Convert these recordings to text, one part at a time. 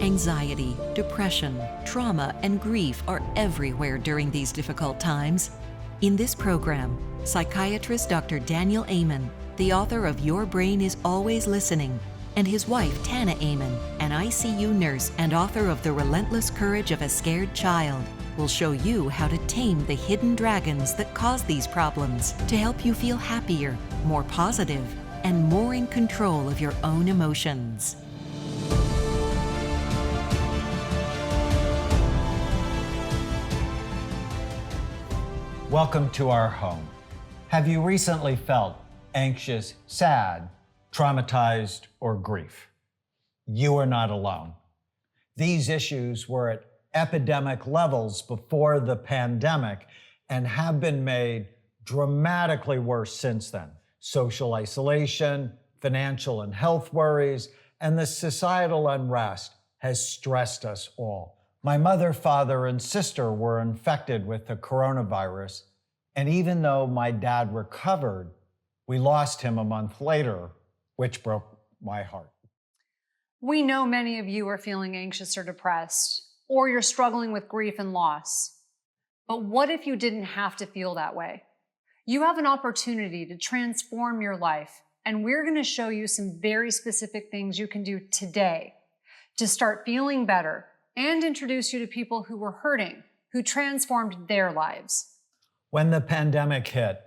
Anxiety, depression, trauma, and grief are everywhere during these difficult times. In this program, psychiatrist Dr. Daniel Amen, the author of Your Brain is Always Listening, and his wife Tana Amen, an ICU nurse and author of The Relentless Courage of a Scared Child, will show you how to tame the hidden dragons that cause these problems to help you feel happier, more positive, and more in control of your own emotions. Welcome to our home. Have you recently felt anxious, sad, traumatized, or grief? You are not alone. These issues were at epidemic levels before the pandemic and have been made dramatically worse since then. Social isolation, financial and health worries, and the societal unrest has stressed us all. My mother, father, and sister were infected with the coronavirus, and even though my dad recovered, we lost him a month later, which broke my heart. We know many of you are feeling anxious or depressed, or you're struggling with grief and loss. But what if you didn't have to feel that way? You have an opportunity to transform your life, and we're going to show you some very specific things you can do today to start feeling better and introduce you to people who were hurting, who transformed their lives. When the pandemic hit,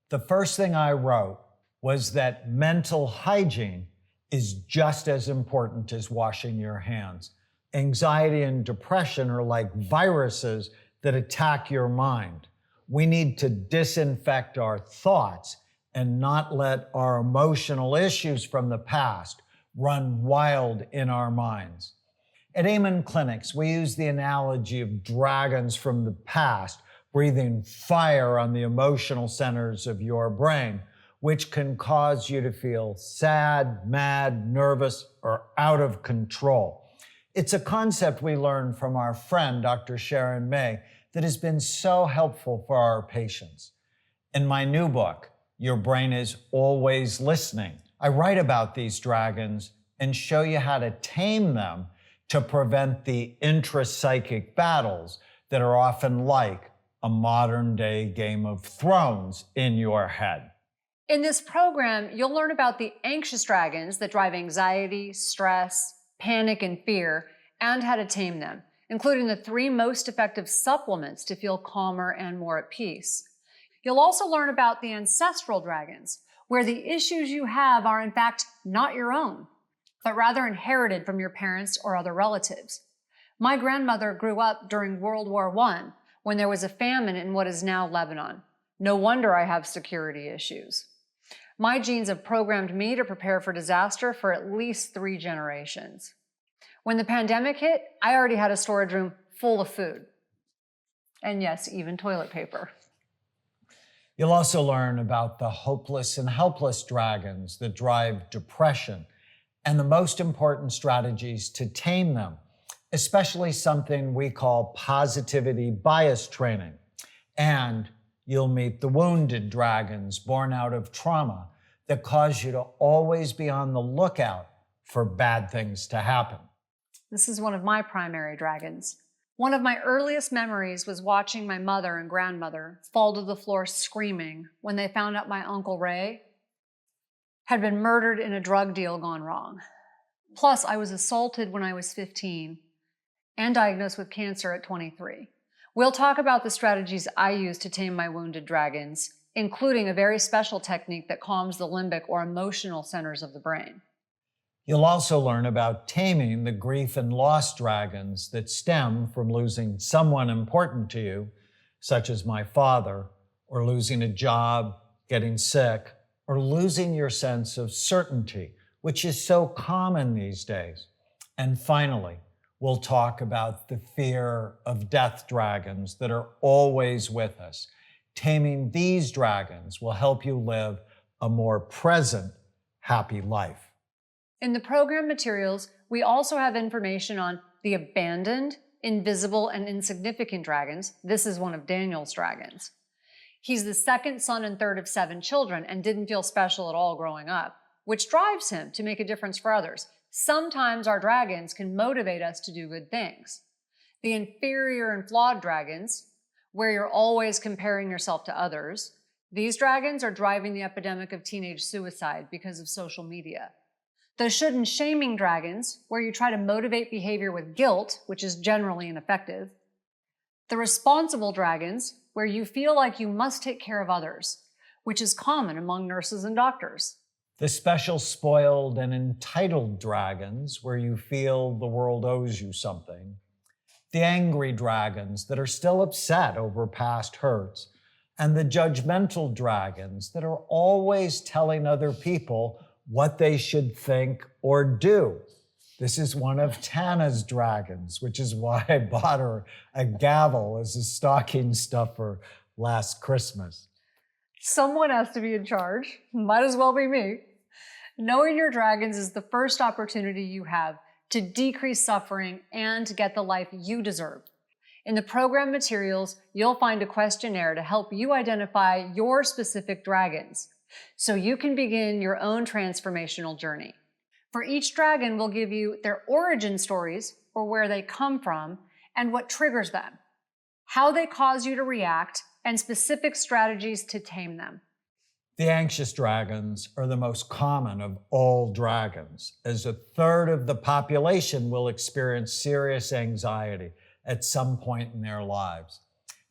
the first thing I wrote was that mental hygiene is just as important as washing your hands. Anxiety and depression are like viruses that attack your mind. We need to disinfect our thoughts and not let our emotional issues from the past run wild in our minds. At Amen Clinics, we use the analogy of dragons from the past breathing fire on the emotional centers of your brain, which can cause you to feel sad, mad, nervous, or out of control. It's a concept we learned from our friend, Dr. Sharon May, that has been so helpful for our patients. In my new book, Your Brain is Always Listening, I write about these dragons and show you how to tame them to prevent the intrapsychic battles that are often like a modern-day Game of Thrones in your head. In this program, you'll learn about the anxious dragons that drive anxiety, stress, panic, and fear, and how to tame them, including the 3 most effective supplements to feel calmer and more at peace. You'll also learn about the ancestral dragons, where the issues you have are in fact not your own, but rather inherited from your parents or other relatives. My grandmother grew up during World War I, when there was a famine in what is now Lebanon. No wonder I have security issues. My genes have programmed me to prepare for disaster for at least 3 generations. When the pandemic hit, I already had a storage room full of food. And yes, even toilet paper. You'll also learn about the hopeless and helpless dragons that drive depression and the most important strategies to tame them, especially something we call positivity bias training. And you'll meet the wounded dragons born out of trauma that cause you to always be on the lookout for bad things to happen. This is one of my primary dragons. One of my earliest memories was watching my mother and grandmother fall to the floor screaming when they found out my Uncle Ray had been murdered in a drug deal gone wrong. Plus, I was assaulted when I was 15 and diagnosed with cancer at 23. We'll talk about the strategies I use to tame my wounded dragons, including a very special technique that calms the limbic or emotional centers of the brain. You'll also learn about taming the grief and loss dragons that stem from losing someone important to you, such as my father, or losing a job, getting sick, or losing your sense of certainty, which is so common these days. And finally, we'll talk about the fear of death dragons that are always with us. Taming these dragons will help you live a more present, happy life. In the program materials, we also have information on the abandoned, invisible, and insignificant dragons. This is one of Daniel's dragons. He's the 2nd son and 3rd of 7 children and didn't feel special at all growing up, which drives him to make a difference for others. Sometimes our dragons can motivate us to do good things. The inferior and flawed dragons, where you're always comparing yourself to others, these dragons are driving the epidemic of teenage suicide because of social media. The should and shaming dragons, where you try to motivate behavior with guilt, which is generally ineffective. The responsible dragons, where you feel like you must take care of others, which is common among nurses and doctors. The special, spoiled, and entitled dragons, where you feel the world owes you something. The angry dragons that are still upset over past hurts. And the judgmental dragons that are always telling other people what they should think or do. This is one of Tana's dragons, which is why I bought her a gavel as a stocking stuffer last Christmas. Someone has to be in charge. Might as well be me. Knowing your dragons is the first opportunity you have to decrease suffering and to get the life you deserve. In the program materials, you'll find a questionnaire to help you identify your specific dragons, so you can begin your own transformational journey. For each dragon, we'll give you their origin stories, or where they come from, and what triggers them, how they cause you to react, and specific strategies to tame them. The anxious dragons are the most common of all dragons, as a third of the population will experience serious anxiety at some point in their lives.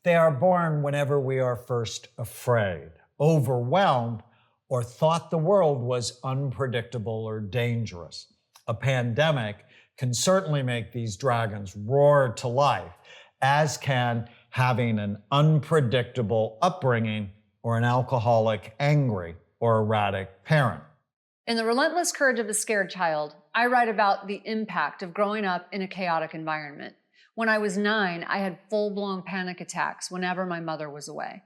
They are born whenever we are first afraid, overwhelmed, or thought the world was unpredictable or dangerous. A pandemic can certainly make these dragons roar to life, as can having an unpredictable upbringing or an alcoholic, angry, or erratic parent. In The Relentless Courage of a Scared Child, I write about the impact of growing up in a chaotic environment. When I was 9, I had full-blown panic attacks whenever my mother was away.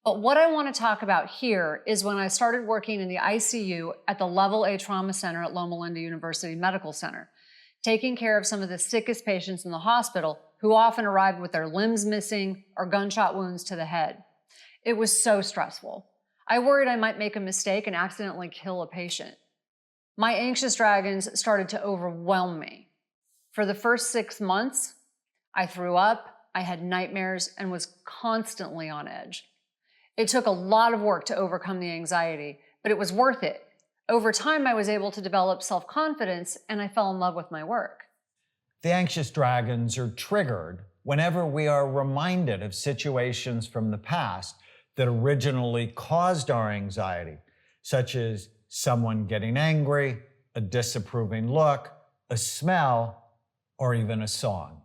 But what I want to talk about here is when I started working in the ICU at the Level A Trauma Center at Loma Linda University Medical Center, taking care of some of the sickest patients in the hospital who often arrived with their limbs missing or gunshot wounds to the head. It was so stressful. I worried I might make a mistake and accidentally kill a patient. My anxious dragons started to overwhelm me. For the first 6 months, I threw up, I had nightmares, and was constantly on edge. It took a lot of work to overcome the anxiety, but it was worth it. Over time, I was able to develop self-confidence, and I fell in love with my work. The anxious dragons are triggered whenever we are reminded of situations from the past that originally caused our anxiety, such as someone getting angry, a disapproving look, a smell, or even a song.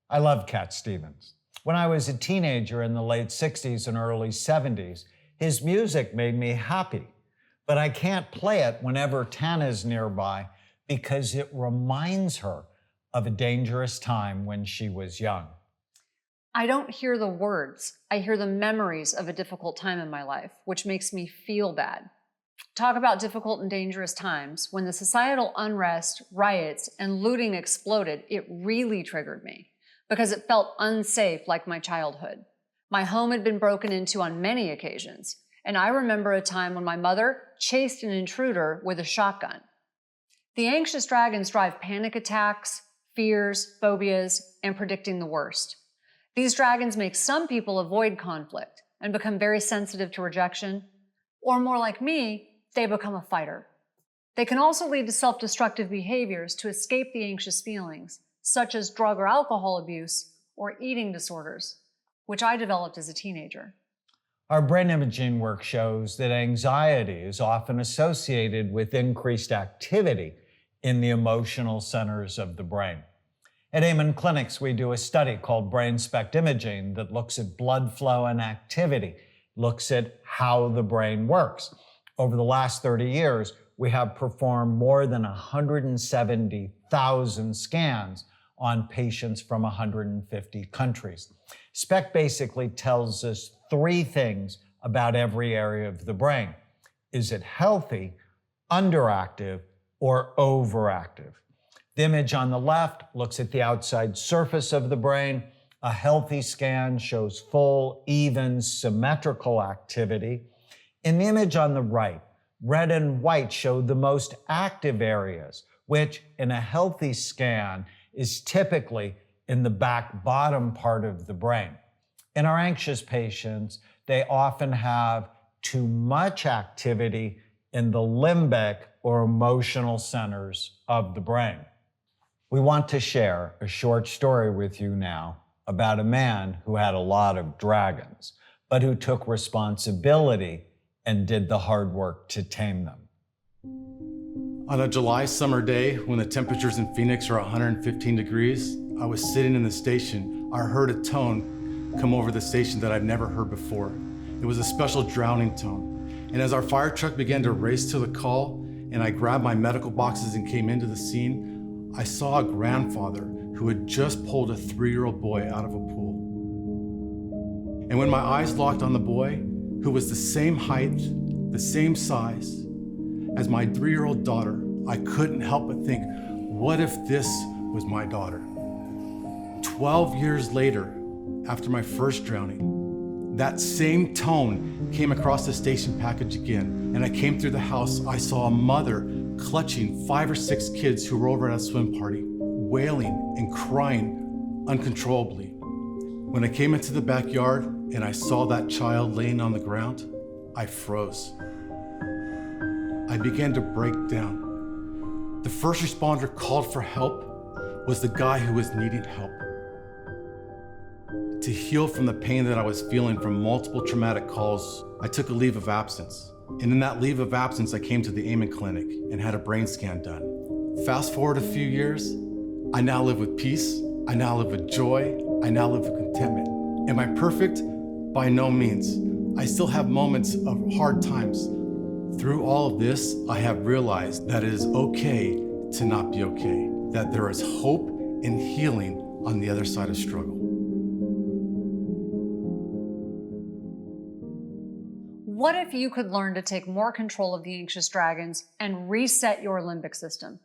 I love Cat Stevens. When I was a teenager in the late 60s and early 70s, his music made me happy, but I can't play it whenever Tana's nearby because it reminds her of a dangerous time when she was young. I don't hear the words. I hear the memories of a difficult time in my life, which makes me feel bad. Talk about difficult and dangerous times. When the societal unrest, riots, and looting exploded, it really triggered me because it felt unsafe like my childhood. My home had been broken into on many occasions, and I remember a time when my mother chased an intruder with a shotgun. The anxious dragons drive panic attacks, fears, phobias, and predicting the worst. These dragons make some people avoid conflict and become very sensitive to rejection, or more like me, they become a fighter. They can also lead to self-destructive behaviors to escape the anxious feelings, such as drug or alcohol abuse or eating disorders, which I developed as a teenager. Our brain imaging work shows that anxiety is often associated with increased activity in the emotional centers of the brain. At Amen Clinics, we do a study called Brain SPECT Imaging that looks at blood flow and activity, looks at how the brain works. Over the last 30 years, we have performed more than 170,000 scans on patients from 150 countries. SPECT basically tells us 3 things about every area of the brain. Is it healthy, underactive, or overactive? The image on the left looks at the outside surface of the brain. A healthy scan shows full, even, symmetrical activity. In the image on the right, red and white show the most active areas, which in a healthy scan is typically in the back bottom part of the brain. In our anxious patients, they often have too much activity in the limbic or emotional centers of the brain. We want to share a short story with you now about a man who had a lot of dragons, but who took responsibility and did the hard work to tame them. On a July summer day, when the temperatures in Phoenix are 115 degrees, I was sitting in the station. I heard a tone come over the station that I'd never heard before. It was a special drowning tone. And as our fire truck began to race to the call, and I grabbed my medical boxes and came into the scene, I saw a grandfather who had just pulled a 3-year-old boy out of a pool. And when my eyes locked on the boy, who was the same height, the same size as my 3-year-old daughter, I couldn't help but think, what if this was my daughter? 12 years later, after my first drowning, that same tone came across the station package again, and I came through the house. I saw a mother clutching 5 or 6 kids who were over at a swim party, wailing and crying uncontrollably. When I came into the backyard and I saw that child laying on the ground, I froze. I began to break down. The first responder called for help was the guy who was needing help. To heal from the pain that I was feeling from multiple traumatic calls, I took a leave of absence. And in that leave of absence, I came to the Amen Clinic and had a brain scan done. Fast forward a few years, I now live with peace, I now live with joy, I now live with contentment. Am I perfect? By no means. I still have moments of hard times. Through all of this, I have realized that it is okay to not be okay, that there is hope and healing on the other side of struggle. What if you could learn to take more control of the anxious dragons and reset your limbic system?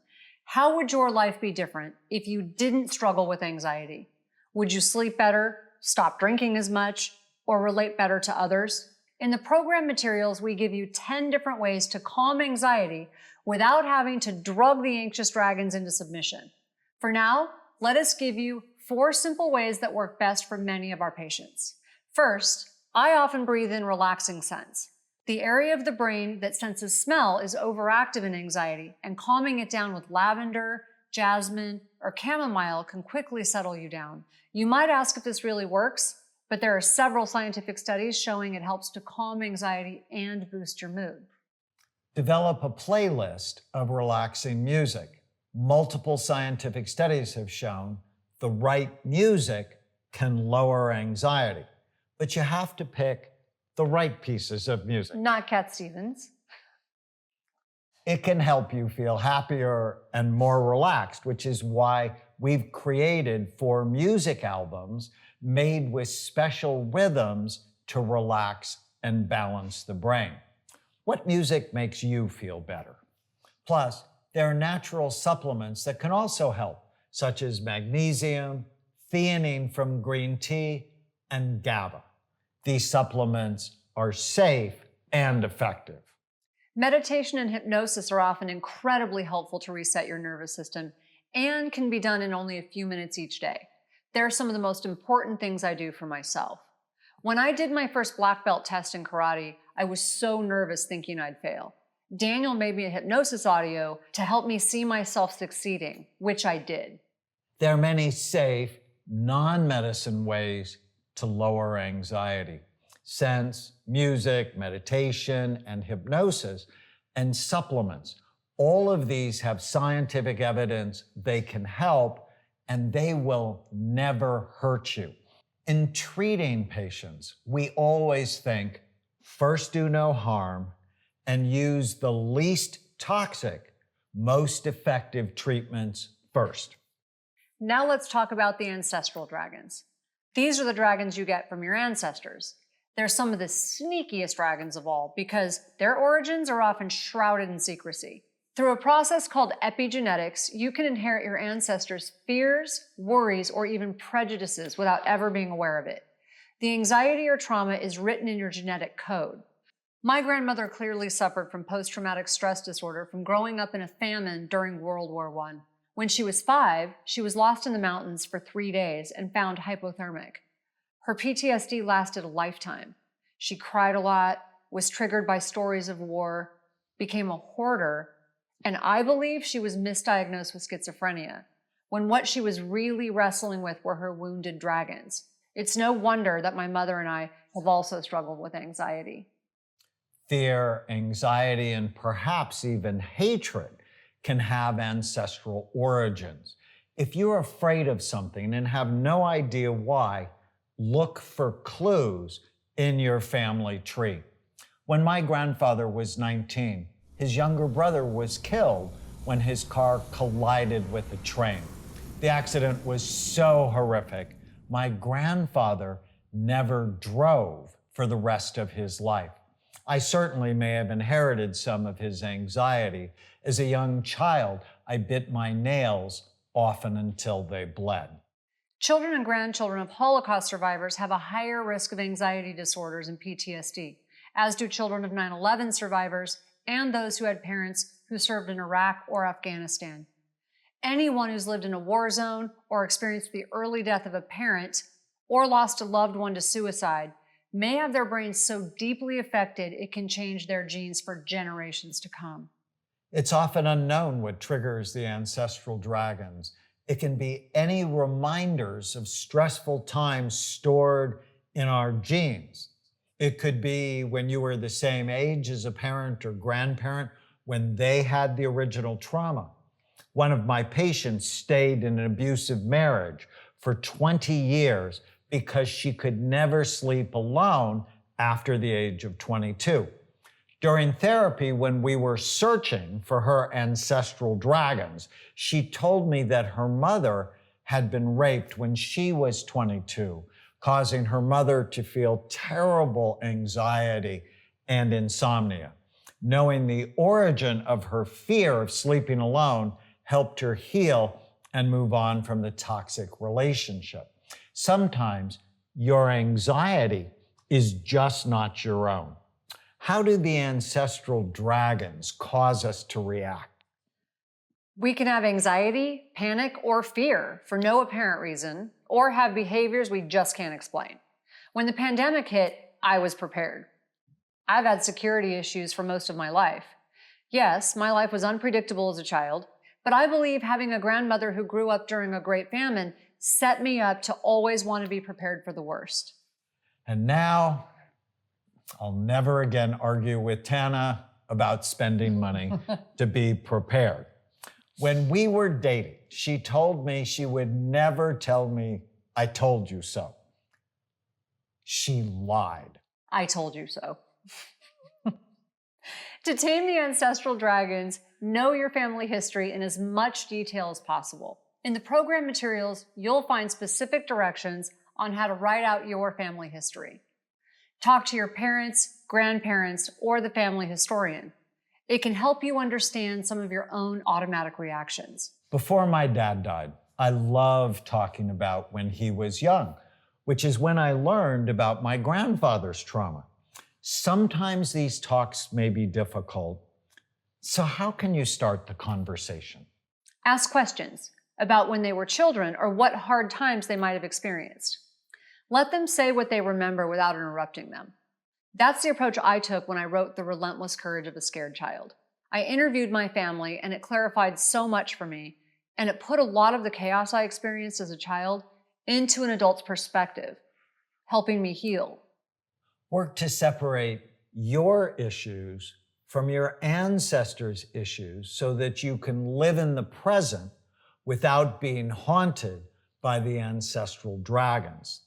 How would your life be different if you didn't struggle with anxiety? Would you sleep better, stop drinking as much, or relate better to others? In the program materials, we give you 10 different ways to calm anxiety without having to drug the anxious dragons into submission. For now, let us give you 4 simple ways that work best for many of our patients. First, I often breathe in relaxing scents. The area of the brain that senses smell is overactive in anxiety, and calming it down with lavender, jasmine, or chamomile can quickly settle you down. You might ask if this really works, but there are several scientific studies showing it helps to calm anxiety and boost your mood. Develop a playlist of relaxing music. Multiple scientific studies have shown the right music can lower anxiety, but you have to pick the right pieces of music. Not Cat Stevens. It can help you feel happier and more relaxed, which is why we've created 4 music albums made with special rhythms to relax and balance the brain. What music makes you feel better? Plus, there are natural supplements that can also help, such as magnesium, theanine from green tea, and GABA. These supplements are safe and effective. Meditation and hypnosis are often incredibly helpful to reset your nervous system and can be done in only a few minutes each day. They're some of the most important things I do for myself. When I did my first black belt test in karate, I was so nervous thinking I'd fail. Daniel made me a hypnosis audio to help me see myself succeeding, which I did. There are many safe, non-medicine ways to lower anxiety. Scents, music, meditation, and hypnosis, and supplements. All of these have scientific evidence they can help, and they will never hurt you. In treating patients, we always think, first do no harm, and use the least toxic, most effective treatments first. Now let's talk about the ancestral dragons. These are the dragons you get from your ancestors. They're some of the sneakiest dragons of all because their origins are often shrouded in secrecy. Through a process called epigenetics, you can inherit your ancestors' fears, worries, or even prejudices without ever being aware of it. The anxiety or trauma is written in your genetic code. My grandmother clearly suffered from post-traumatic stress disorder from growing up in a famine during World War I. When she was 5, she was lost in the mountains for 3 days and found hypothermic. Her PTSD lasted a lifetime. She cried a lot, was triggered by stories of war, became a hoarder, and I believe she was misdiagnosed with schizophrenia, when what she was really wrestling with were her wounded dragons. It's no wonder that my mother and I have also struggled with anxiety. Fear, anxiety, and perhaps even hatred can have ancestral origins. If you're afraid of something and have no idea why, look for clues in your family tree. When my grandfather was 19, his younger brother was killed when his car collided with a train. The accident was so horrific, my grandfather never drove for the rest of his life. I certainly may have inherited some of his anxiety. As a young child, I bit my nails often until they bled. Children and grandchildren of Holocaust survivors have a higher risk of anxiety disorders and PTSD, as do children of 9/11 survivors and those who had parents who served in Iraq or Afghanistan. Anyone who's lived in a war zone or experienced the early death of a parent or lost a loved one to suicide may have their brains so deeply affected it can change their genes for generations to come. It's often unknown what triggers the ancestral dragons. It can be any reminders of stressful times stored in our genes. It could be when you were the same age as a parent or grandparent when they had the original trauma. One of my patients stayed in an abusive marriage for 20 years because she could never sleep alone after the age of 22. During therapy, when we were searching for her ancestral dragons, she told me that her mother had been raped when she was 22, causing her mother to feel terrible anxiety and insomnia. Knowing the origin of her fear of sleeping alone helped her heal and move on from the toxic relationship. Sometimes your anxiety is just not your own. How do the ancestral dragons cause us to react? We can have anxiety, panic, or fear for no apparent reason, or have behaviors we just can't explain. When the pandemic hit, I was prepared. I've had security issues for most of my life. Yes, my life was unpredictable as a child, but I believe having a grandmother who grew up during a great famine set me up to always want to be prepared for the worst. And now, I'll never again argue with Tana about spending money to be prepared. When we were dating, she told me she would never tell me, "I told you so." She lied. I told you so. To tame the ancestral dragons, know your family history in as much detail as possible. In the program materials, you'll find specific directions on how to write out your family history. Talk to your parents, grandparents, or the family historian. It can help you understand some of your own automatic reactions. Before my dad died, I loved talking about when he was young, which is when I learned about my grandfather's trauma. Sometimes these talks may be difficult. So how can you start the conversation? Ask questions about when they were children or what hard times they might have experienced. Let them say what they remember without interrupting them. That's the approach I took when I wrote The Relentless Courage of a Scared Child. I interviewed my family, and it clarified so much for me, and it put a lot of the chaos I experienced as a child into an adult's perspective, helping me heal. Work to separate your issues from your ancestors' issues so that you can live in the present without being haunted by the ancestral dragons.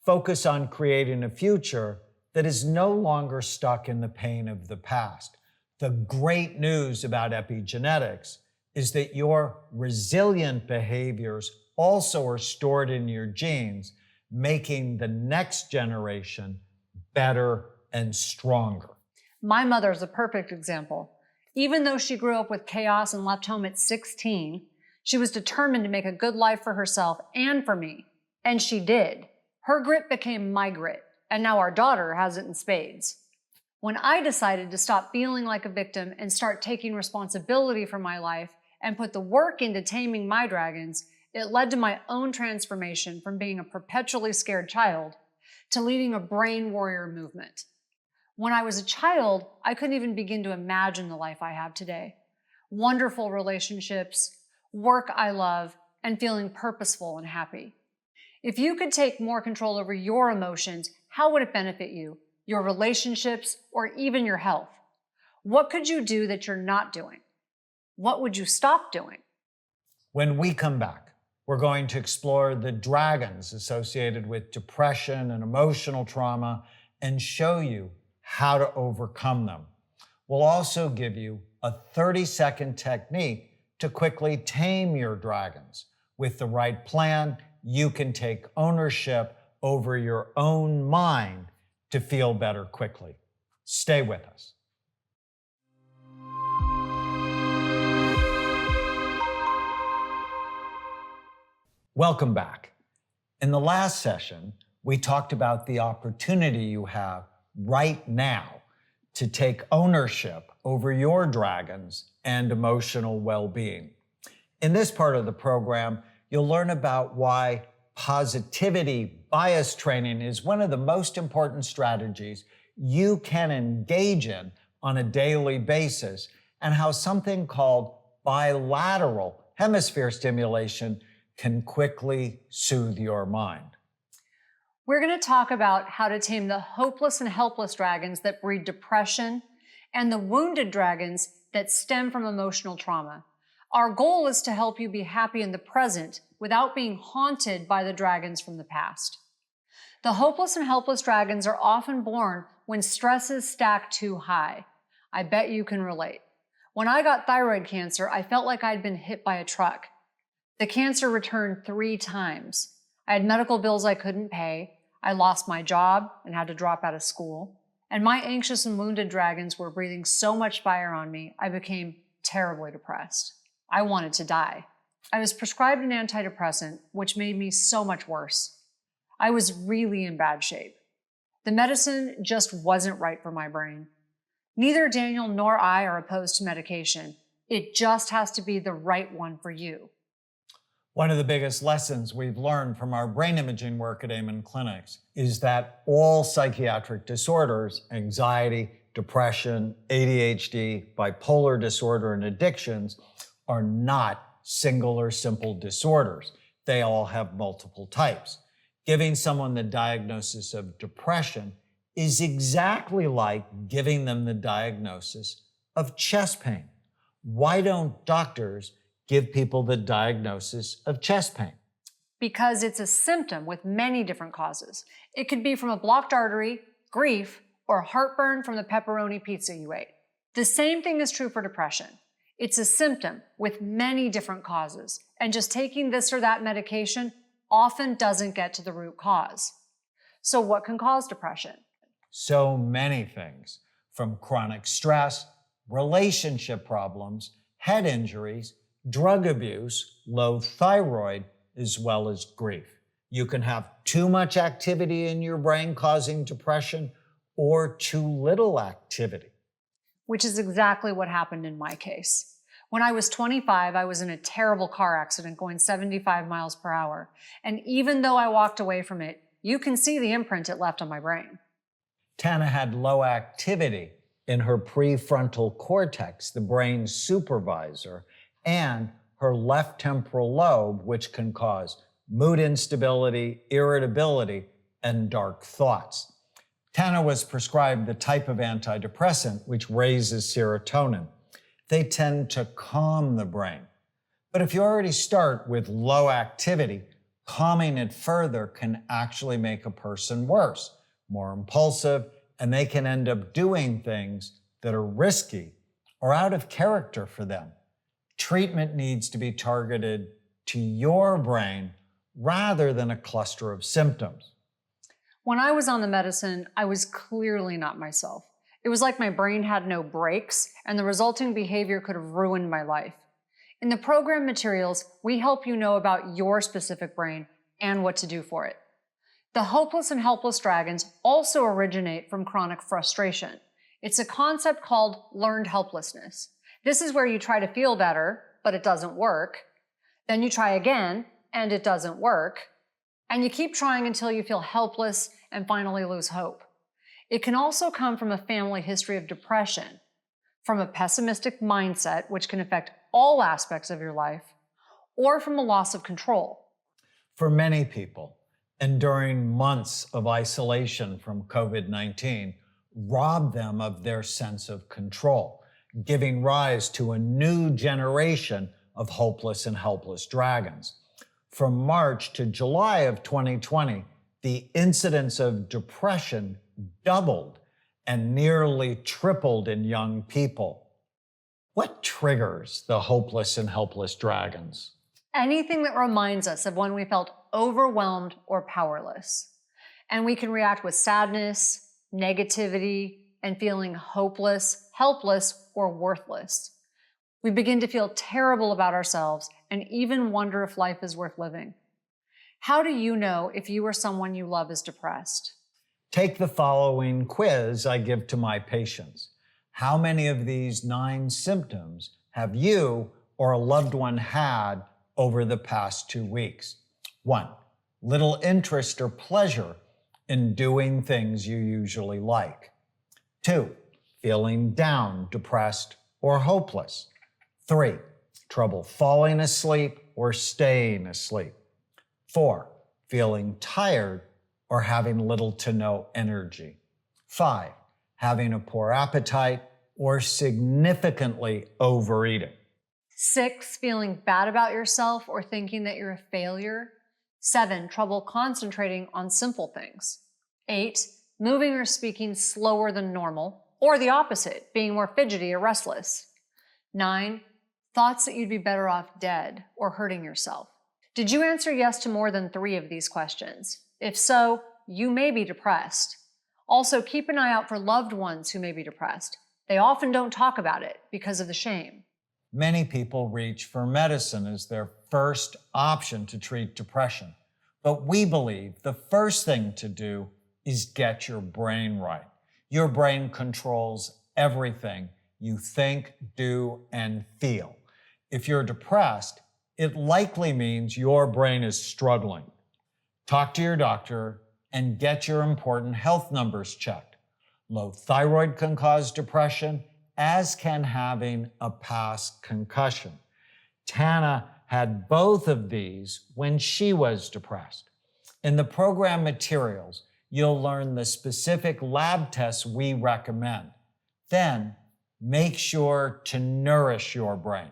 Focus on creating a future that is no longer stuck in the pain of the past. The great news about epigenetics is that your resilient behaviors also are stored in your genes, making the next generation better and stronger. My mother is a perfect example. Even though she grew up with chaos and left home at 16, she was determined to make a good life for herself and for me. And she did. Her grit became my grit, and now our daughter has it in spades. When I decided to stop feeling like a victim and start taking responsibility for my life and put the work into taming my dragons, it led to my own transformation from being a perpetually scared child to leading a brain warrior movement. When I was a child, I couldn't even begin to imagine the life I have today. Wonderful relationships, work I love, and feeling purposeful and happy. If you could take more control over your emotions, how would it benefit you, your relationships, or even your health? What could you do that you're not doing? What would you stop doing? When we come back, we're going to explore the dragons associated with depression and emotional trauma and show you how to overcome them. We'll also give you a 30-second technique to quickly tame your dragons. With the right plan, you can take ownership over your own mind to feel better quickly. Stay with us. Welcome back. In the last session, we talked about the opportunity you have right now to take ownership over your dragons and emotional well-being. In this part of the program, you'll learn about why positivity bias training is one of the most important strategies you can engage in on a daily basis, and how something called bilateral hemisphere stimulation can quickly soothe your mind. We're going to talk about how to tame the hopeless and helpless dragons that breed depression and the wounded dragons that stem from emotional trauma. Our goal is to help you be happy in the present without being haunted by the dragons from the past. The hopeless and helpless dragons are often born when stresses stack too high. I bet you can relate. When I got thyroid cancer, I felt like I'd been hit by a truck. The cancer returned 3 times. I had medical bills I couldn't pay. I lost my job and had to drop out of school. And my anxious and wounded dragons were breathing so much fire on me, I became terribly depressed. I wanted to die. I was prescribed an antidepressant, which made me so much worse. I was really in bad shape. The medicine just wasn't right for my brain. Neither Daniel nor I are opposed to medication. It just has to be the right one for you. One of the biggest lessons we've learned from our brain imaging work at Amen Clinics is that all psychiatric disorders, anxiety, depression, ADHD, bipolar disorder, and addictions are not single or simple disorders. They all have multiple types. Giving someone the diagnosis of depression is exactly like giving them the diagnosis of chest pain. Why don't doctors give people the diagnosis of chest pain? Because it's a symptom with many different causes. It could be from a blocked artery, grief, or heartburn from the pepperoni pizza you ate. The same thing is true for depression. It's a symptom with many different causes, and just taking this or that medication often doesn't get to the root cause. So what can cause depression? So many things, from chronic stress, relationship problems, head injuries, drug abuse, low thyroid, as well as grief. You can have too much activity in your brain causing depression or too little activity. Which is exactly what happened in my case. When I was 25, I was in a terrible car accident going 75 miles per hour. And even though I walked away from it, you can see the imprint it left on my brain. Tana had low activity in her prefrontal cortex, the brain's supervisor, and her left temporal lobe, which can cause mood instability, irritability, and dark thoughts. Tana was prescribed the type of antidepressant which raises serotonin. They tend to calm the brain. But if you already start with low activity, calming it further can actually make a person worse, more impulsive, and they can end up doing things that are risky or out of character for them. Treatment needs to be targeted to your brain rather than a cluster of symptoms. When I was on the medicine, I was clearly not myself. It was like my brain had no brakes, and the resulting behavior could have ruined my life. In the program materials, we help you know about your specific brain and what to do for it. The hopeless and helpless dragons also originate from chronic frustration. It's a concept called learned helplessness. This is where you try to feel better, but it doesn't work. Then you try again, and it doesn't work. And you keep trying until you feel helpless and finally lose hope. It can also come from a family history of depression, from a pessimistic mindset, which can affect all aspects of your life, or from a loss of control. For many people, enduring months of isolation from COVID-19 robbed them of their sense of control, giving rise to a new generation of hopeless and helpless dragons. From March to July of 2020, the incidence of depression doubled and nearly tripled in young people. What triggers the hopeless and helpless dragons? Anything that reminds us of when we felt overwhelmed or powerless. And we can react with sadness, negativity, and feeling hopeless, helpless, or worthless. We begin to feel terrible about ourselves and even wonder if life is worth living. How do you know if you or someone you love is depressed? Take the following quiz I give to my patients. How many of these 9 symptoms have you or a loved one had over the past 2 weeks? 1, little interest or pleasure in doing things you usually like. 2, feeling down, depressed, or hopeless. 3, trouble falling asleep or staying asleep. 4, feeling tired or having little to no energy. 5, having a poor appetite or significantly overeating. 6, feeling bad about yourself or thinking that you're a failure. 7, trouble concentrating on simple things. 8, moving or speaking slower than normal, or the opposite, being more fidgety or restless. 9, thoughts that you'd be better off dead or hurting yourself. Did you answer yes to more than 3 of these questions? If so, you may be depressed. Also, keep an eye out for loved ones who may be depressed. They often don't talk about it because of the shame. Many people reach for medicine as their first option to treat depression. But we believe the first thing to do is get your brain right. Your brain controls everything you think, do, and feel. If you're depressed, it likely means your brain is struggling. Talk to your doctor and get your important health numbers checked. Low thyroid can cause depression, as can having a past concussion. Tana had both of these when she was depressed. In the program materials, you'll learn the specific lab tests we recommend. Then, make sure to nourish your brain.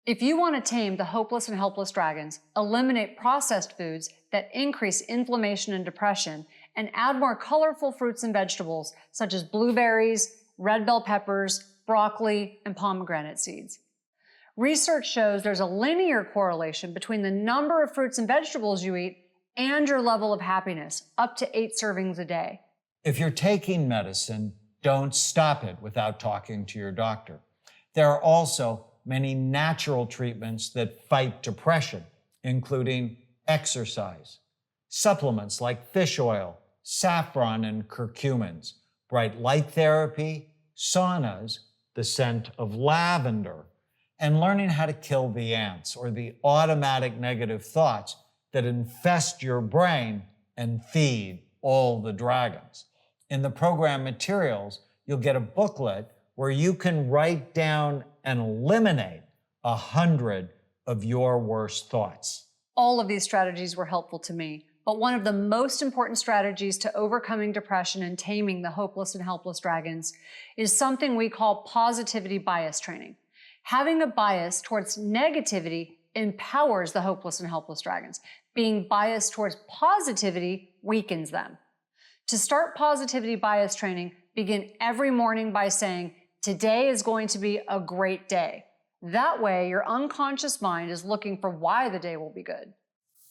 If you want to tame the hopeless and helpless dragons, eliminate processed foods that increase inflammation and depression, and add more colorful fruits and vegetables such as blueberries, red bell peppers, broccoli, and pomegranate seeds. Research shows there's a linear correlation between the number of fruits and vegetables you eat and your level of happiness, up to 8 servings a day. If you're taking medicine, don't stop it without talking to your doctor. There are also many natural treatments that fight depression, including exercise, supplements like fish oil, saffron and curcumins, bright light therapy, saunas, the scent of lavender, and learning how to kill the ants or the automatic negative thoughts that infest your brain and feed all the dragons. In the program materials, you'll get a booklet where you can write down and eliminate 100 of your worst thoughts. All of these strategies were helpful to me, but one of the most important strategies to overcoming depression and taming the hopeless and helpless dragons is something we call positivity bias training. Having a bias towards negativity empowers the hopeless and helpless dragons. Being biased towards positivity weakens them. To start positivity bias training, begin every morning by saying, "Today is going to be a great day." That way, your unconscious mind is looking for why the day will be good.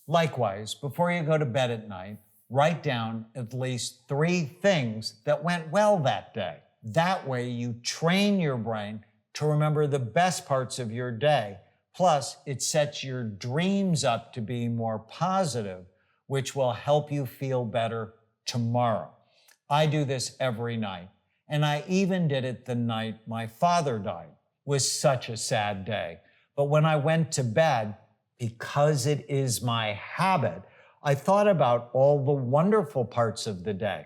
Likewise, before you go to bed at night, write down at least 3 things that went well that day. That way, you train your brain to remember the best parts of your day. Plus, it sets your dreams up to be more positive, which will help you feel better tomorrow. I do this every night, And I even did it the night my father died. It was such a sad day. But when I went to bed, because it is my habit, I thought about all the wonderful parts of the day.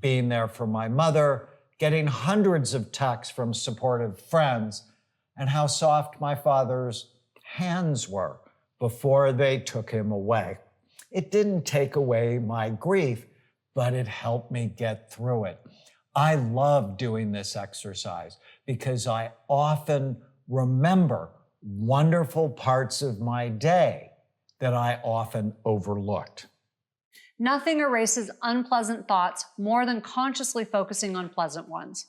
Being there for my mother, getting hundreds of texts from supportive friends, and how soft my father's hands were before they took him away. It didn't take away my grief, but it helped me get through it. I love doing this exercise because I often remember wonderful parts of my day that I often overlooked. Nothing erases unpleasant thoughts more than consciously focusing on pleasant ones.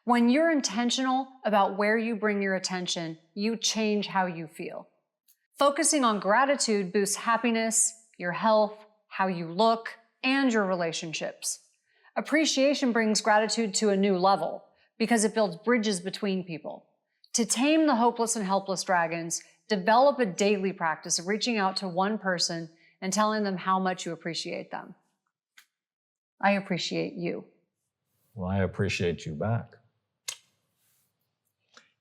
When you're intentional about where you bring your attention, you change how you feel. Focusing on gratitude boosts happiness, your health, how you look, and your relationships. Appreciation brings gratitude to a new level because it builds bridges between people. To tame the hopeless and helpless dragons, develop a daily practice of reaching out to one person and telling them how much you appreciate them. I appreciate you. Well, I appreciate you back.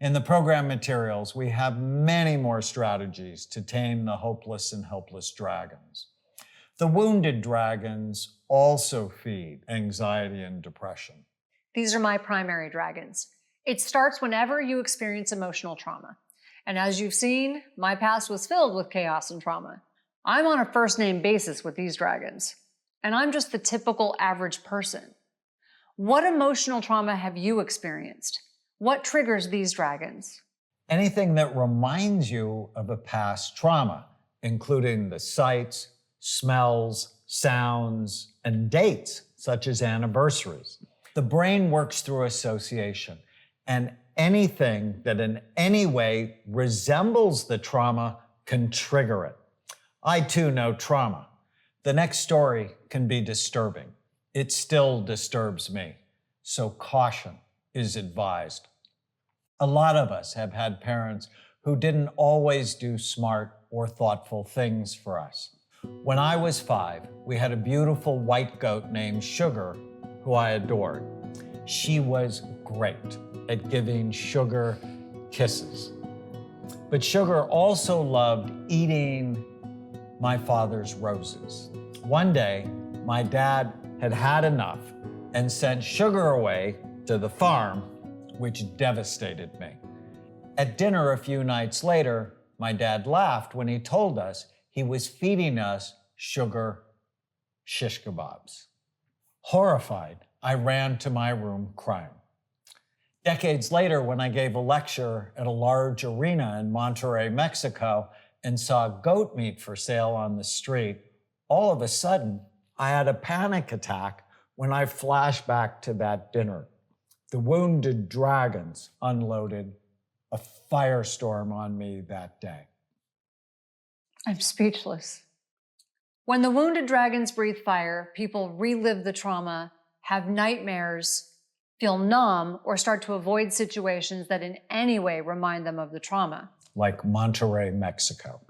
In the program materials, we have many more strategies to tame the hopeless and helpless dragons. The wounded dragons also feed anxiety and depression. These are my primary dragons. It starts whenever you experience emotional trauma. And as you've seen, my past was filled with chaos and trauma. I'm on a first-name basis with these dragons, and I'm just the typical average person. What emotional trauma have you experienced? What triggers these dragons? Anything that reminds you of a past trauma, including the sights, smells, sounds, and dates, such as anniversaries. The brain works through association, and anything that in any way resembles the trauma can trigger it. I too know trauma. The next story can be disturbing. It still disturbs me, so caution is advised. A lot of us have had parents who didn't always do smart or thoughtful things for us. When I was 5, we had a beautiful white goat named Sugar, who I adored. She was great at giving Sugar kisses. But Sugar also loved eating my father's roses. One day, my dad had had enough and sent Sugar away to the farm, which devastated me. At dinner a few nights later, my dad laughed when he told us he was feeding us Sugar shish kebabs. Horrified, I ran to my room crying. Decades later, when I gave a lecture at a large arena in Monterrey, Mexico, and saw goat meat for sale on the street, all of a sudden, I had a panic attack when I flashed back to that dinner. The wounded dragons unloaded a firestorm on me that day. I'm speechless. When the wounded dragons breathe fire, people relive the trauma, have nightmares, feel numb, or start to avoid situations that in any way remind them of the trauma. Like Monterrey, Mexico.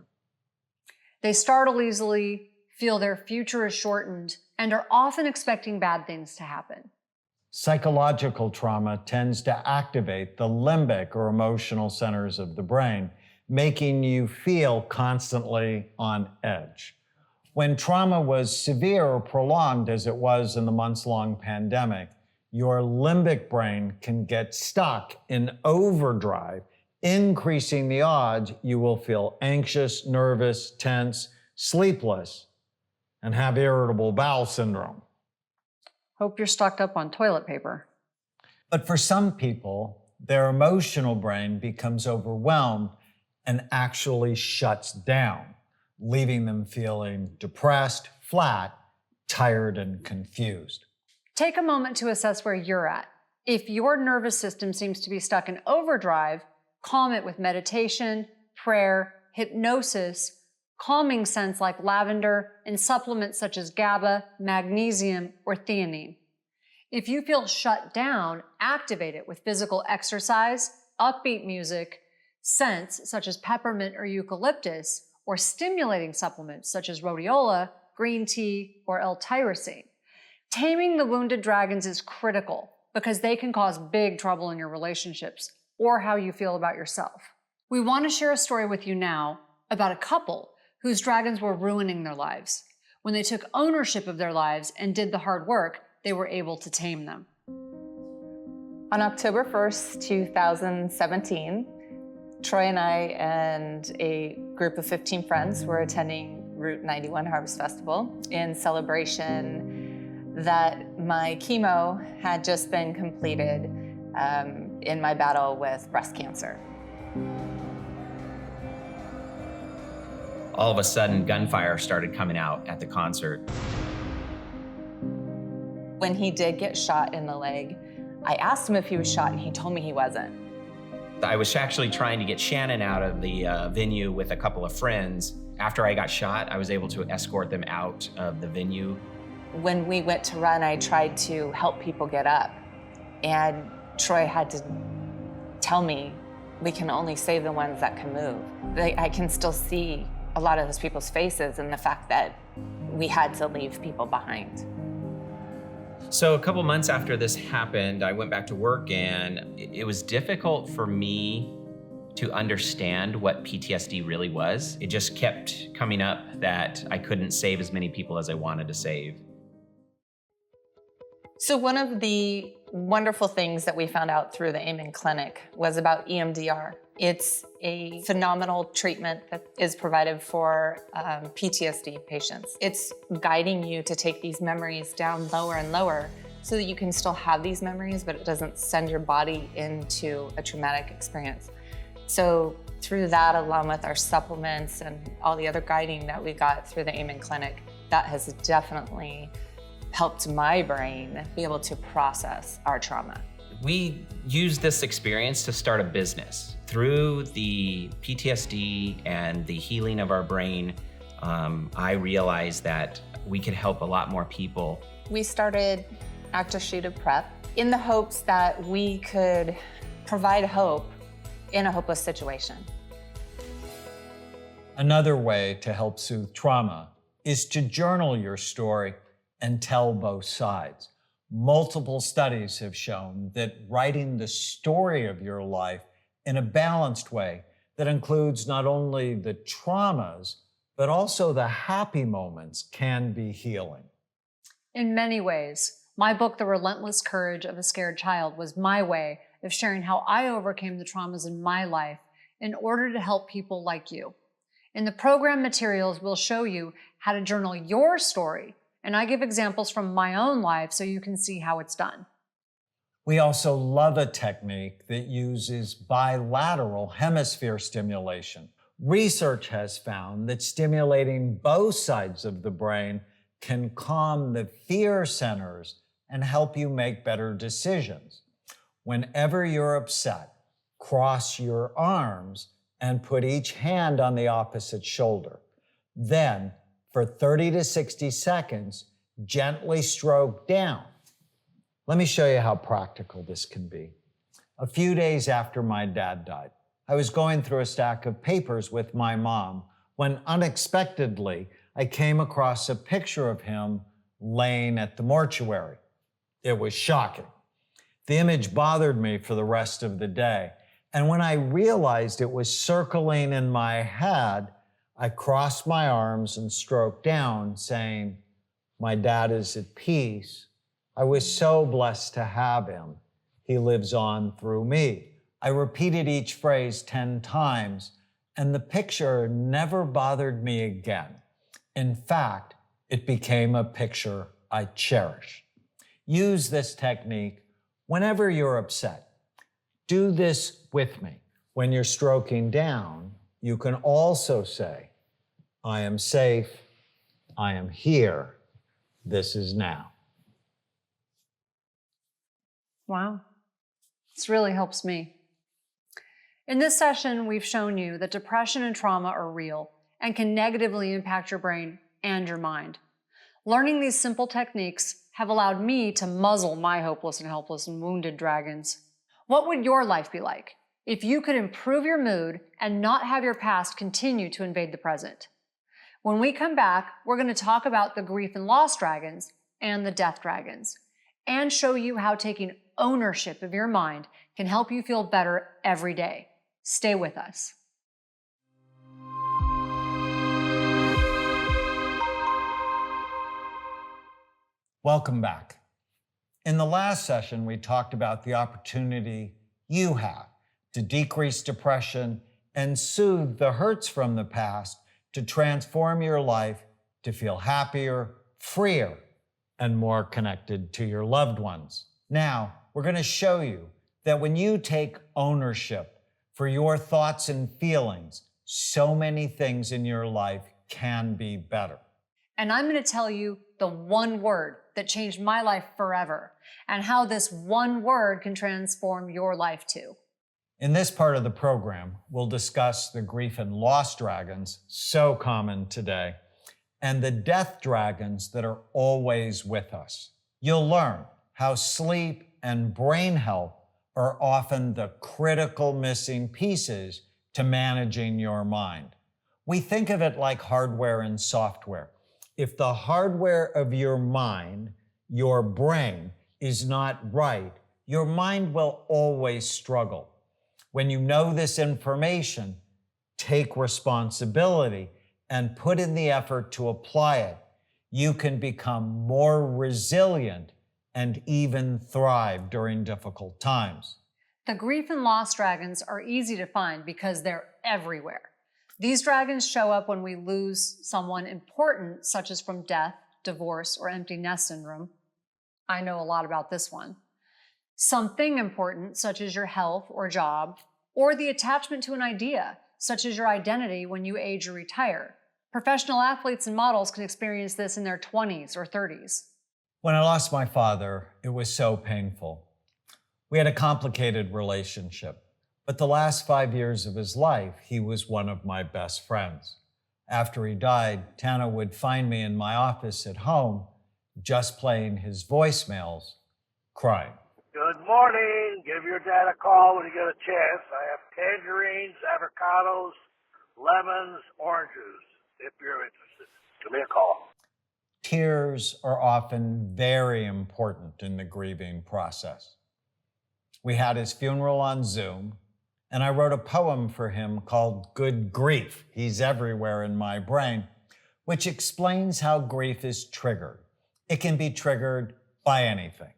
They startle easily, feel their future is shortened, and are often expecting bad things to happen. Psychological trauma tends to activate the limbic or emotional centers of the brain, making you feel constantly on edge. When trauma was severe or prolonged, as it was in the months-long pandemic, your limbic brain can get stuck in overdrive, increasing the odds you will feel anxious, nervous, tense, sleepless, and have irritable bowel syndrome. Hope you're stocked up on toilet paper. But for some people, their emotional brain becomes overwhelmed and actually shuts down, leaving them feeling depressed, flat, tired, and confused. Take a moment to assess where you're at. If your nervous system seems to be stuck in overdrive, calm it with meditation, prayer, hypnosis, calming scents like lavender, and supplements such as GABA, magnesium, or theanine. If you feel shut down, activate it with physical exercise, upbeat music, scents such as peppermint or eucalyptus, or stimulating supplements such as rhodiola, green tea, or L-tyrosine. Taming the wounded dragons is critical, because they can cause big trouble in your relationships or how you feel about yourself. We want to share a story with you now about a couple whose dragons were ruining their lives. When they took ownership of their lives and did the hard work, they were able to tame them. On October 1st, 2017, Troy and I and a group of 15 friends were attending Route 91 Harvest Festival in celebration that my chemo had just been completed in my battle with breast cancer. All of a sudden, gunfire started coming out at the concert. When he did get shot in the leg, I asked him if he was shot and he told me he wasn't. I was actually trying to get Shannon out of the venue with a couple of friends. After I got shot, I was able to escort them out of the venue. When we went to run, I tried to help people get up. And Troy had to tell me, we can only save the ones that can move. I can still see a lot of those people's faces and the fact that we had to leave people behind. So a couple months after this happened, I went back to work, and it was difficult for me to understand what PTSD really was. It just kept coming up that I couldn't save as many people as I wanted to save. So one of the wonderful things that we found out through the Amen Clinic was about EMDR. It's a phenomenal treatment that is provided for PTSD patients. It's guiding you to take these memories down lower and lower so that you can still have these memories, but it doesn't send your body into a traumatic experience. So through that, along with our supplements and all the other guiding that we got through the Amen Clinic, that has definitely helped my brain be able to process our trauma. We used this experience to start a business. Through the PTSD and the healing of our brain, I realized that we could help a lot more people. We started Active Shooter Prep in the hopes that we could provide hope in a hopeless situation. Another way to help soothe trauma is to journal your story and tell both sides. Multiple studies have shown that writing the story of your life in a balanced way that includes not only the traumas, but also the happy moments can be healing. In many ways, my book, The Relentless Courage of a Scared Child, was my way of sharing how I overcame the traumas in my life in order to help people like you. In the program materials, we'll show you how to journal your story, and I give examples from my own life so you can see how it's done. We also love a technique that uses bilateral hemisphere stimulation. Research has found that stimulating both sides of the brain can calm the fear centers and help you make better decisions. Whenever you're upset, cross your arms and put each hand on the opposite shoulder. Then, for 30 to 60 seconds, gently stroke down. Let me show you how practical this can be. A few days after my dad died, I was going through a stack of papers with my mom when unexpectedly I came across a picture of him laying at the mortuary. It was shocking. The image bothered me for the rest of the day. And when I realized it was circling in my head, I crossed my arms and stroked down, saying, "My dad is at peace. I was so blessed to have him. He lives on through me." I repeated each phrase 10 times, and the picture never bothered me again. In fact, it became a picture I cherish. Use this technique whenever you're upset. Do this with me. When you're stroking down, you can also say, "I am safe, I am here, this is now." Wow, this really helps me. In this session, we've shown you that depression and trauma are real and can negatively impact your brain and your mind. Learning these simple techniques have allowed me to muzzle my hopeless and helpless and wounded dragons. What would your life be like if you could improve your mood and not have your past continue to invade the present? When we come back, we're going to talk about the grief and loss dragons and the death dragons. and show you how taking ownership of your mind can help you feel better every day. Stay with us. Welcome back. In the last session, we talked about the opportunity you have to decrease depression and soothe the hurts from the past to transform your life to feel happier, freer, and more connected to your loved ones. Now, we're going to show you that when you take ownership for your thoughts and feelings, so many things in your life can be better. And I'm going to tell you the one word that changed my life forever and how this one word can transform your life too. In this part of the program, we'll discuss the grief and loss dragons, so common today, and the death dragons that are always with us. You'll learn how sleep and brain health are often the critical missing pieces to managing your mind. We think of it like hardware and software. If the hardware of your mind, your brain, is not right, your mind will always struggle. When you know this information, take responsibility and put in the effort to apply it. You can become more resilient and even thrive during difficult times. The grief and loss dragons are easy to find because they're everywhere. These dragons show up when we lose someone important, such as from death, divorce, or empty nest syndrome. I know a lot about this one. Something important, such as your health or job, or the attachment to an idea, such as your identity when you age or retire. Professional athletes and models can experience this in their 20s or 30s. When I lost my father, it was so painful. We had a complicated relationship, but the last 5 years of his life, he was one of my best friends. After he died, Tana would find me in my office at home, just playing his voicemails, crying. Good morning. Give your dad a call when you get a chance. I have tangerines, avocados, lemons, oranges, if you're interested. Give me a call. Tears are often very important in the grieving process. We had his funeral on Zoom, and I wrote a poem for him called Good Grief. He's everywhere in my brain, which explains how grief is triggered. It can be triggered by anything.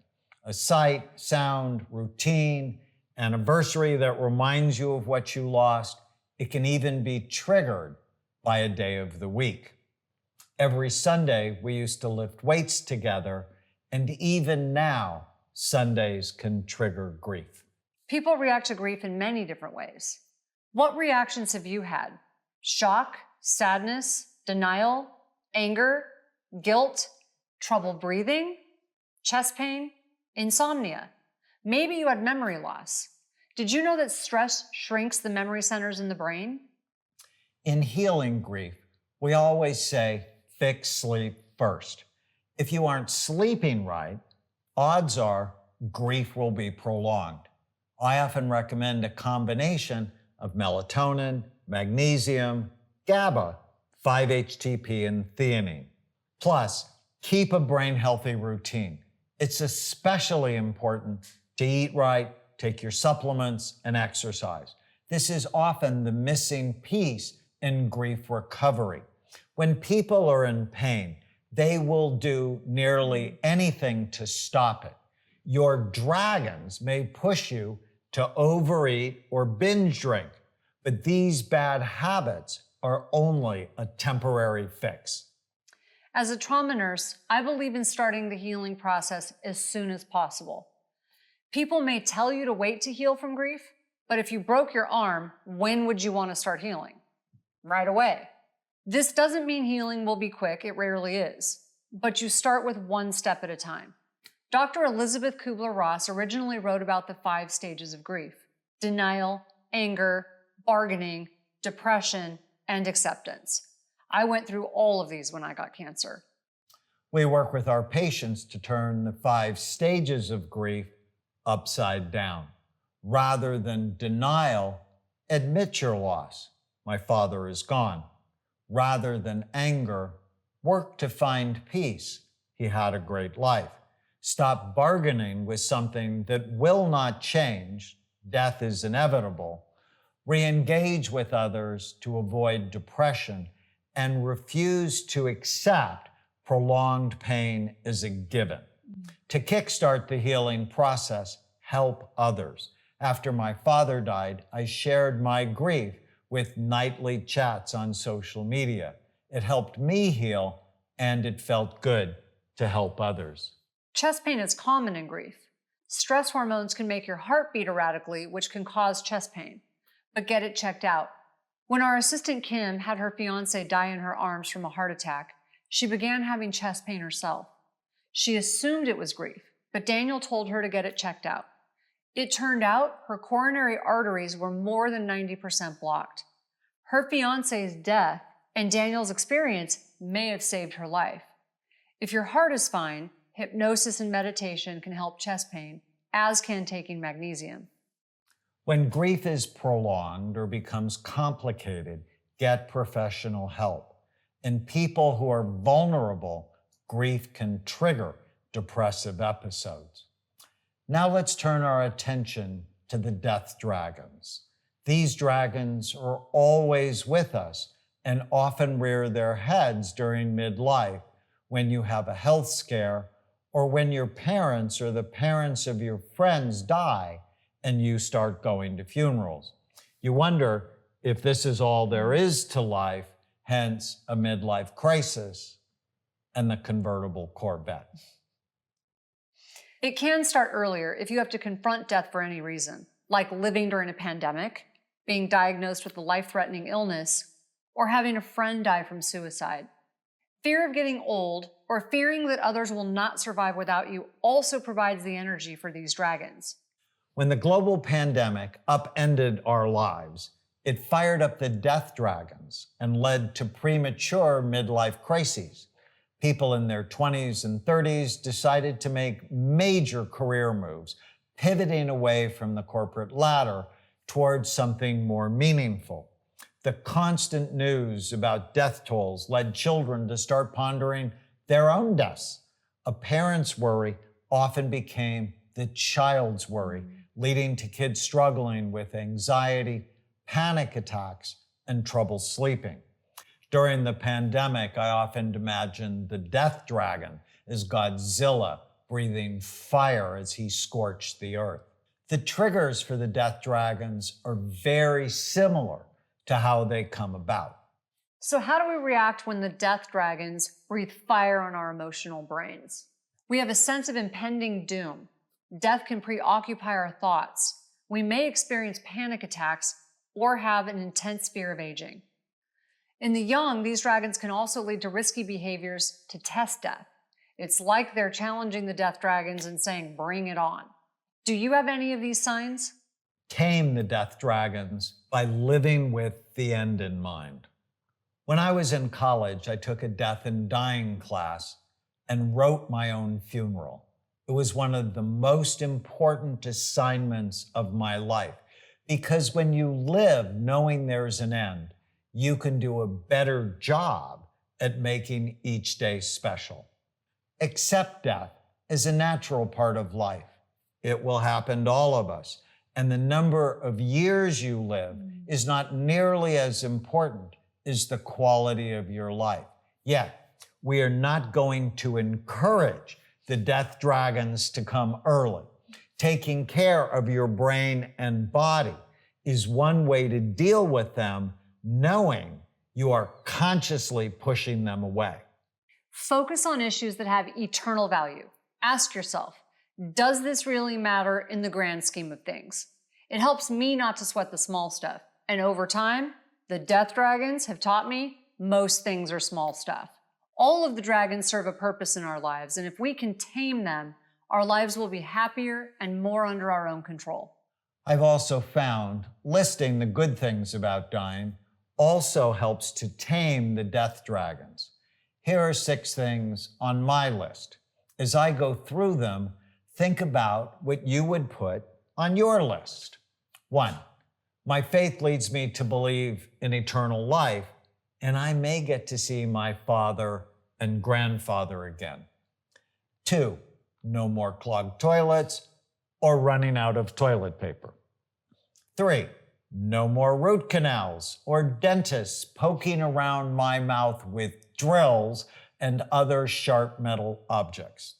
A sight, sound, routine, anniversary that reminds you of what you lost. It can even be triggered by a day of the week. Every Sunday, we used to lift weights together, and even now, Sundays can trigger grief. People react to grief in many different ways. What reactions have you had? Shock, sadness, denial, anger, guilt, trouble breathing, chest pain, insomnia. Maybe you had memory loss. Did you know that stress shrinks the memory centers in the brain? In healing grief, we always say, fix sleep first. If you aren't sleeping right, odds are grief will be prolonged. I often recommend a combination of melatonin, magnesium, GABA, 5-HTP, and theanine. Plus, keep a brain-healthy routine. It's especially important to eat right, take your supplements, and exercise. This is often the missing piece in grief recovery. When people are in pain, they will do nearly anything to stop it. Your dragons may push you to overeat or binge drink, but these bad habits are only a temporary fix. As a trauma nurse, I believe in starting the healing process as soon as possible. People may tell you to wait to heal from grief, but if you broke your arm, when would you want to start healing? Right away. This doesn't mean healing will be quick, it rarely is, but you start with one step at a time. Dr. Elizabeth Kubler-Ross originally wrote about the 5 stages of grief: denial, anger, bargaining, depression, and acceptance. I went through all of these when I got cancer. We work with our patients to turn the 5 stages of grief upside down. Rather than denial, admit your loss. My father is gone. Rather than anger, work to find peace. He had a great life. Stop bargaining with something that will not change. Death is inevitable. Re-engage with others to avoid depression, and refuse to accept prolonged pain as a given. To kickstart the healing process, help others. After my father died, I shared my grief with nightly chats on social media. It helped me heal, and it felt good to help others. Chest pain is common in grief. Stress hormones can make your heart beat erratically, which can cause chest pain. But get it checked out. When our assistant Kim had her fiance die in her arms from a heart attack, she began having chest pain herself. She assumed it was grief, but Daniel told her to get it checked out. It turned out her coronary arteries were more than 90% blocked. Her fiance's death and Daniel's experience may have saved her life. If your heart is fine, hypnosis and meditation can help chest pain, as can taking magnesium. When grief is prolonged or becomes complicated, get professional help. In people who are vulnerable, grief can trigger depressive episodes. Now let's turn our attention to the death dragons. These dragons are always with us and often rear their heads during midlife when you have a health scare or when your parents or the parents of your friends die and you start going to funerals. You wonder if this is all there is to life, hence a midlife crisis and the convertible Corvette. It can start earlier if you have to confront death for any reason, like living during a pandemic, being diagnosed with a life-threatening illness, or having a friend die from suicide. Fear of getting old or fearing that others will not survive without you also provides the energy for these dragons. When the global pandemic upended our lives, it fired up the death dragons and led to premature midlife crises. People in their 20s and 30s decided to make major career moves, pivoting away from the corporate ladder towards something more meaningful. The constant news about death tolls led children to start pondering their own deaths. A parent's worry often became the child's worry, leading to kids struggling with anxiety, panic attacks, and trouble sleeping. During the pandemic, I often imagined the death dragon as Godzilla breathing fire as he scorched the earth. The triggers for the death dragons are very similar to how they come about. So how do we react when the death dragons breathe fire on our emotional brains? We have a sense of impending doom. Death can preoccupy our thoughts. We may experience panic attacks or have an intense fear of aging. In the young, these dragons can also lead to risky behaviors to test death. It's like they're challenging the death dragons and saying, bring it on. Do you have any of these signs? Tame the death dragons by living with the end in mind. When I was in college, I took a death and dying class and wrote my own funeral. It was one of the most important assignments of my life because when you live knowing there's an end, you can do a better job at making each day special. Accept death as a natural part of life. It will happen to all of us. And the number of years you live is not nearly as important as the quality of your life. Yet, we are not going to encourage the death dragons to come early. Taking care of your brain and body is one way to deal with them, knowing you are consciously pushing them away. Focus on issues that have eternal value. Ask yourself, does this really matter in the grand scheme of things? It helps me not to sweat the small stuff. And over time, the death dragons have taught me most things are small stuff. All of the dragons serve a purpose in our lives, and if we can tame them, our lives will be happier and more under our own control. I've also found listing the good things about dying also helps to tame the death dragons. Here are 6 things on my list. As I go through them, think about what you would put on your list. 1, my faith leads me to believe in eternal life, and I may get to see my father and grandfather again. 2, no more clogged toilets or running out of toilet paper. 3, no more root canals or dentists poking around my mouth with drills and other sharp metal objects.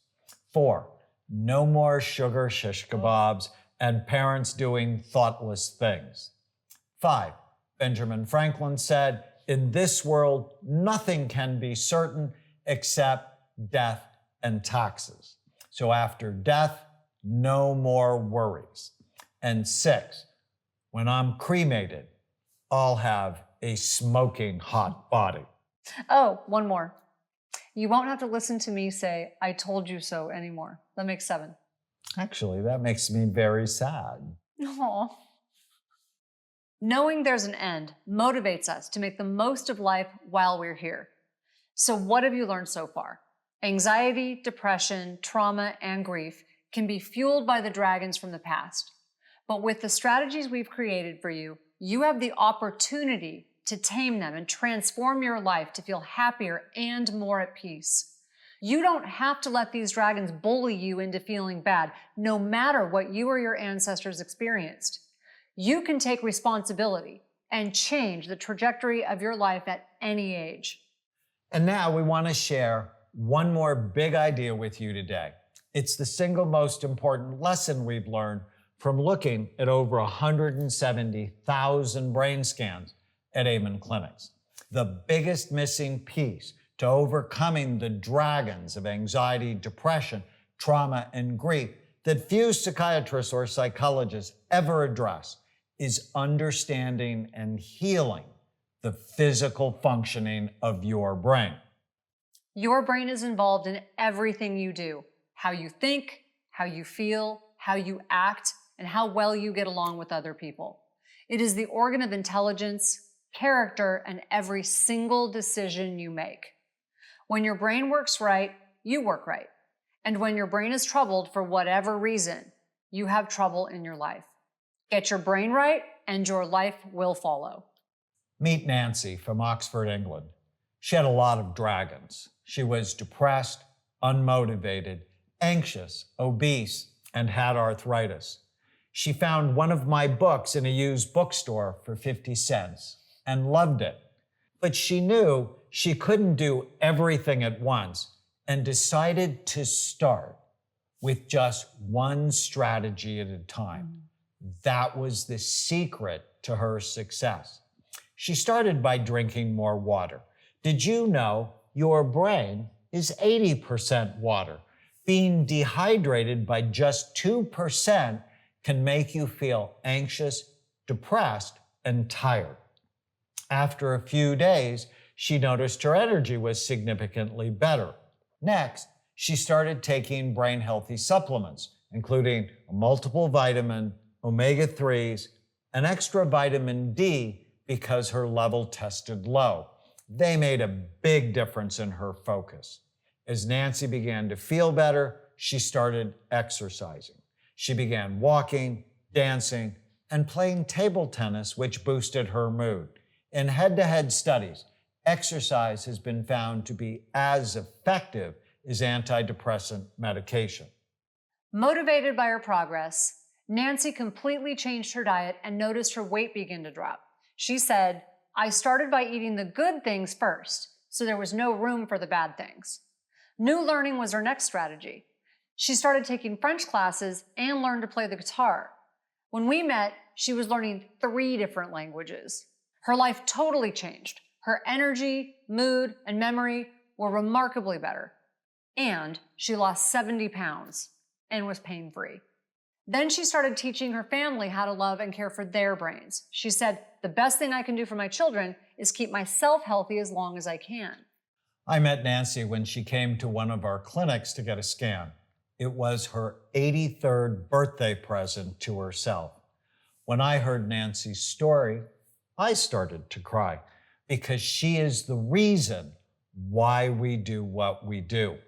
4, no more sugar shish kebabs and parents doing thoughtless things. 5, Benjamin Franklin said, in this world, nothing can be certain except death and taxes. So after death, no more worries. And 6, when I'm cremated, I'll have a smoking hot body. Oh, one more. You won't have to listen to me say, I told you so anymore. That makes 7. Actually, that makes me very sad. Aww. Knowing there's an end motivates us to make the most of life while we're here. So what have you learned so far? Anxiety, depression, trauma, and grief can be fueled by the dragons from the past. But with the strategies we've created for you, you have the opportunity to tame them and transform your life to feel happier and more at peace. You don't have to let these dragons bully you into feeling bad, no matter what you or your ancestors experienced. You can take responsibility and change the trajectory of your life at any age. And now we want to share one more big idea with you today. It's the single most important lesson we've learned from looking at over 170,000 brain scans at Amen Clinics. The biggest missing piece to overcoming the dragons of anxiety, depression, trauma, and grief that few psychiatrists or psychologists ever address is understanding and healing the physical functioning of your brain. Your brain is involved in everything you do, how you think, how you feel, how you act, and how well you get along with other people. It is the organ of intelligence, character, and every single decision you make. When your brain works right, you work right. And when your brain is troubled for whatever reason, you have trouble in your life. Get your brain right, and your life will follow. Meet Nancy from Oxford, England. She had a lot of dragons. She was depressed, unmotivated, anxious, obese, and had arthritis. She found one of my books in a used bookstore for 50 cents and loved it. But she knew she couldn't do everything at once and decided to start with just one strategy at a time. That was the secret to her success. She started by drinking more water. Did you know your brain is 80% water? Being dehydrated by just 2% can make you feel anxious, depressed, and tired. After a few days, she noticed her energy was significantly better. Next, she started taking brain-healthy supplements, including a multiple vitamin, omega-3s, and extra vitamin D because her level tested low. They made a big difference in her focus. As Nancy began to feel better, she started exercising. She began walking, dancing, and playing table tennis, which boosted her mood. In head-to-head studies, exercise has been found to be as effective as antidepressant medication. Motivated by her progress, Nancy completely changed her diet and noticed her weight begin to drop. She said, I started by eating the good things first, so there was no room for the bad things. New learning was her next strategy. She started taking French classes and learned to play the guitar. When we met, she was learning 3 different languages. Her life totally changed. Her energy, mood, and memory were remarkably better. And she lost 70 pounds and was pain-free. Then she started teaching her family how to love and care for their brains. She said, the best thing I can do for my children is keep myself healthy as long as I can. I met Nancy when she came to one of our clinics to get a scan. It was her 83rd birthday present to herself. When I heard Nancy's story, I started to cry because she is the reason why we do what we do.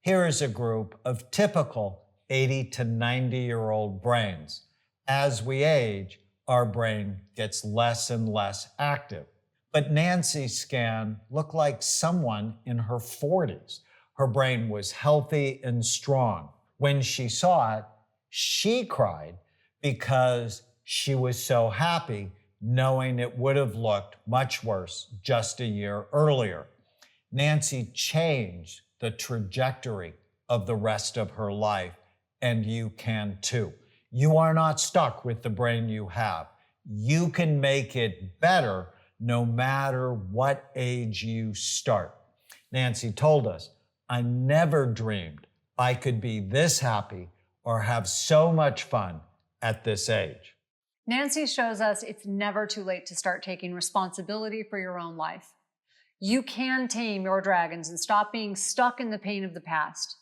Here is a group of typical 80 to 90-year-old brains. As we age, our brain gets less and less active. But Nancy's scan looked like someone in her 40s. Her brain was healthy and strong. When she saw it, she cried because she was so happy knowing it would have looked much worse just a year earlier. Nancy changed the trajectory of the rest of her life, and you can too. You are not stuck with the brain you have. You can make it better no matter what age you start. Nancy told us, "I never dreamed I could be this happy or have so much fun at this age." Nancy shows us it's never too late to start taking responsibility for your own life. You can tame your dragons and stop being stuck in the pain of the past.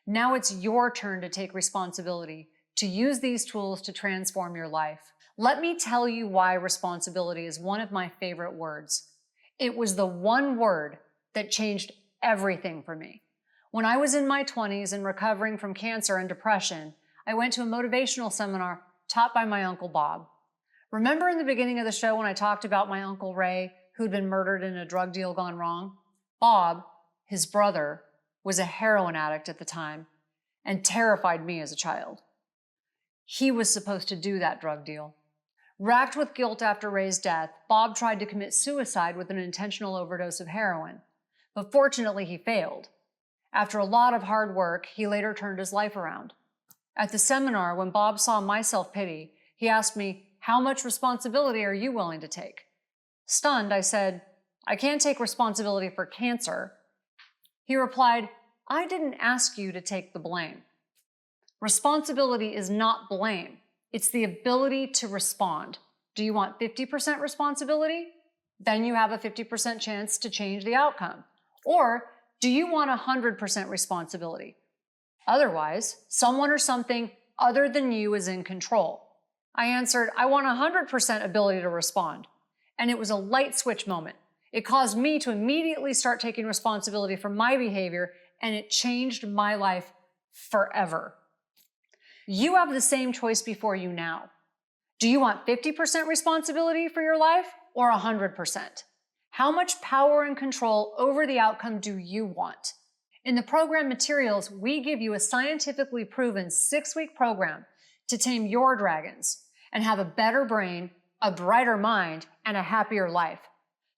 Now it's your turn to take responsibility, to use these tools to transform your life. Let me tell you why responsibility is one of my favorite words. It was the one word that changed everything for me. When I was in my 20s and recovering from cancer and depression, I went to a motivational seminar taught by my Uncle Bob. Remember in the beginning of the show when I talked about my Uncle Ray, who'd been murdered in a drug deal gone wrong? Bob, his brother, was a heroin addict at the time and terrified me as a child. He was supposed to do that drug deal. Racked with guilt after Ray's death, Bob tried to commit suicide with an intentional overdose of heroin, but fortunately he failed. After a lot of hard work, he later turned his life around. At the seminar, when Bob saw my self-pity, he asked me, "How much responsibility are you willing to take?" Stunned, I said, "I can't take responsibility for cancer." He replied, "I didn't ask you to take the blame." Responsibility is not blame. It's the ability to respond. Do you want 50% responsibility? Then you have a 50% chance to change the outcome. Or do you want 100% responsibility? Otherwise, someone or something other than you is in control. I answered, "I want 100% ability to respond." And it was a light switch moment. It caused me to immediately start taking responsibility for my behavior, and it changed my life forever. You have the same choice before you now. Do you want 50% responsibility for your life or 100%? How much power and control over the outcome do you want? In the program materials, we give you a scientifically proven 6-week program to tame your dragons and have a better brain, a brighter mind, and a happier life.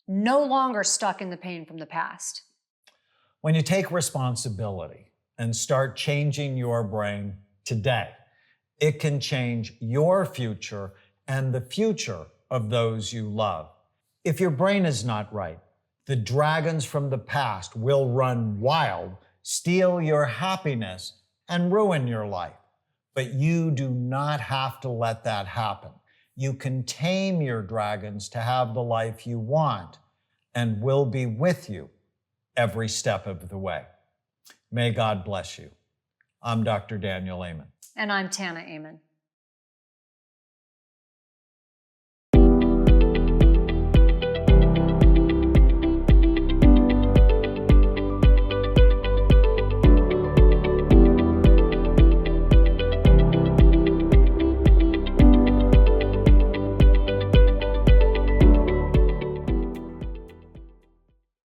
No longer stuck in the pain from the past. When you take responsibility and start changing your brain today, it can change your future and the future of those you love. If your brain is not right, the dragons from the past will run wild, steal your happiness, and ruin your life. But you do not have to let that happen. You can tame your dragons to have the life you want, and we'll be with you every step of the way. May God bless you. I'm Dr. Daniel Amen. And I'm Tana Amen.